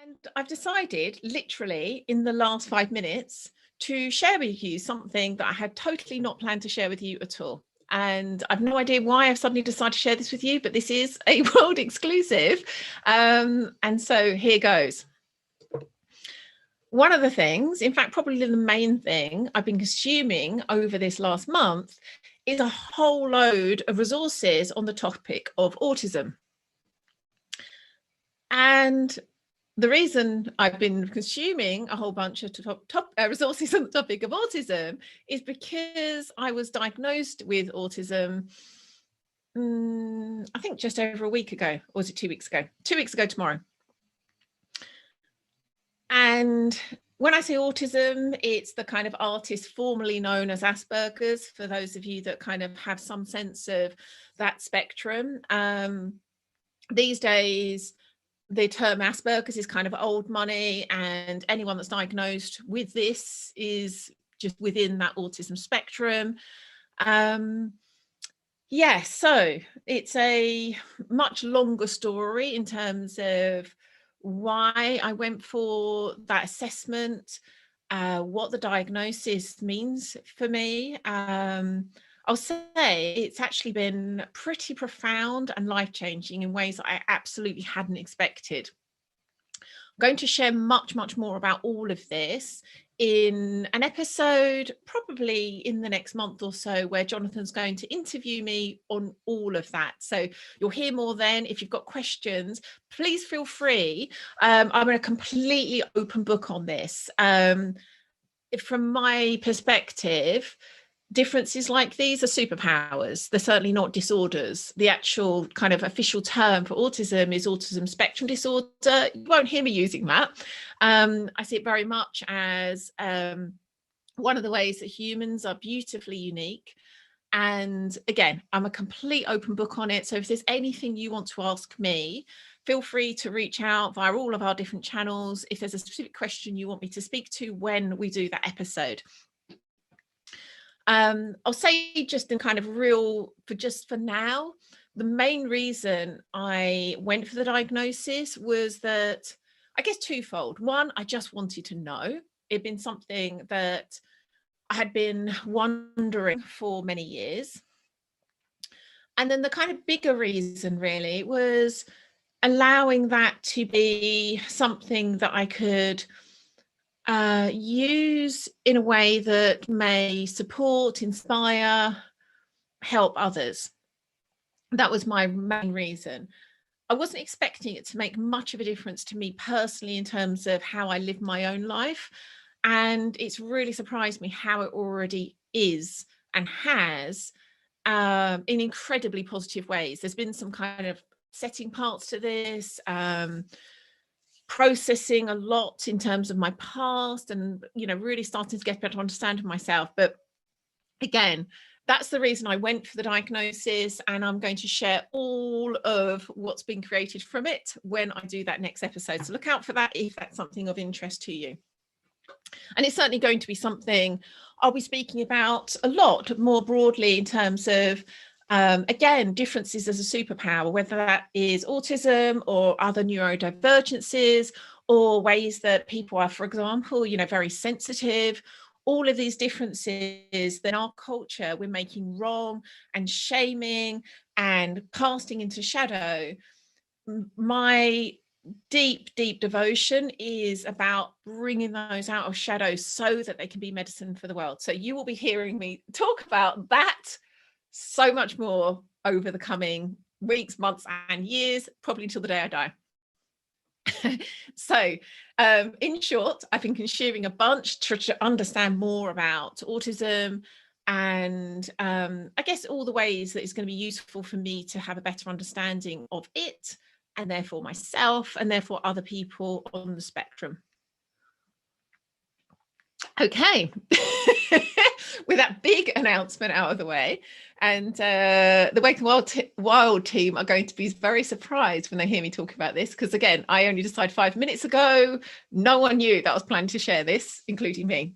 And I've decided literally in the last 5 minutes to share with you something that I had totally not planned to share with you at all. And I've no idea why I've suddenly decided to share this with you, but this is a world exclusive. And so here goes. One of the things, in fact, probably the main thing I've been consuming over this last month is a whole load of resources on the topic of autism. And the reason I've been consuming a whole bunch of resources on the topic of autism is because I was diagnosed with autism, I think just over a week ago, or was it 2 weeks ago? 2 weeks ago tomorrow. And when I say autism, it's the kind of artist formerly known as Asperger's, for those of you that kind of have some sense of that spectrum. These days, the term Asperger's is kind of old money, and anyone that's diagnosed with this is just within that autism spectrum. Yes, so it's a much longer story in terms of why I went for that assessment, what the diagnosis means for me. I'll say it's actually been pretty profound and life-changing in ways that I absolutely hadn't expected. I'm going to share much more about all of this in an episode, probably in the next month or so, where Jonathan's going to interview me on all of that. So you'll hear more then. If you've got questions, please feel free. I'm a completely open book on this. From my perspective, differences like these are superpowers. They're certainly not disorders. The actual kind of official term for autism is autism spectrum disorder. You won't hear me using that. I see it very much as one of the ways that humans are beautifully unique. And again, I'm a complete open book on it. So if there's anything you want to ask me, feel free to reach out via all of our different channels. If there's a specific question you want me to speak to when we do that episode. I'll say just in kind of for now, the main reason I went for the diagnosis was that, I guess twofold. One, I just wanted to know. It'd been something that I had been wondering for many years. And then the kind of bigger reason really was allowing that to be something that I could use in a way that may support, inspire, help others. That was my main reason. I wasn't expecting it to make much of a difference to me personally in terms of how I live my own life. And it's really surprised me how it already is and has in incredibly positive ways. There's been some kind of setting parts to this, processing a lot in terms of my past, and really starting to get a better understanding of myself. But again, that's the reason I went for the diagnosis, and I'm going to share all of what's been created from it when I do that next episode. So look out for that if that's something of interest to you. And it's certainly going to be something I'll be speaking about a lot more broadly in terms of again, differences as a superpower, whether that is autism or other neurodivergences, or ways that people are, for example, very sensitive. All of these differences that in our culture we're making wrong and shaming and casting into shadow. My deep devotion is about bringing those out of shadow so that they can be medicine for the world. So you will be hearing me talk about that so much more over the coming weeks, months, and years, probably until the day I die. So in short, I've been consuming a bunch to understand more about autism, and I guess all the ways that it's going to be useful for me to have a better understanding of it, and therefore myself, and therefore other people on the spectrum. Okay. With that big announcement out of the way, and the Wake and Wild team are going to be very surprised when they hear me talk about this, because again, I only decided 5 minutes ago. No one knew that I was planning to share this, including me.